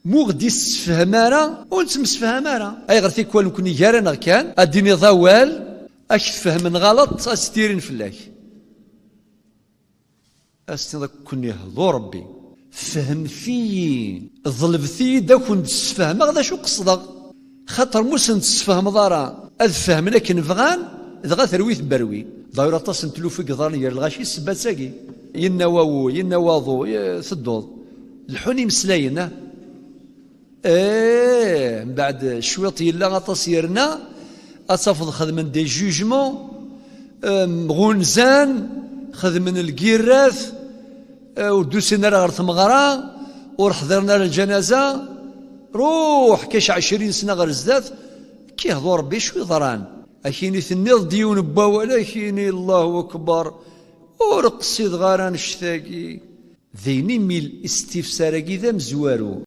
مو غدي تسفهم راه ونتمسفهم راه اي غير تيكوال نكوني جارنا كان اديني ضوال اش تفهم غلط استيرين فلاك استنى كوني هضو ربي فهم في ظلب في دا كنت تسفهم غدا شو قصدك خاطر موسن تسفهم ضارا افهم لكن فغان دغا ثرويت بروي ضايره طاس نتلو في قضانيه الغاشي السباساكي ينواو ينواضو ثدوض الحوني مسلاينا من بعد شويط يلا غطاس يرنا اتصفض خدمن دي جوجمون غونزان خدمن الكيراث ودوسنا غير ثمغرا ورحضرنا للجنازه روح كاش 20 سنه غير زدات كيهضو ربي شوي ضران اكيني ثنيض ديون باولا كيني الله اكبر ورقصي غاران الشتاقي ذيني ميل استفساركي ذا مزوارو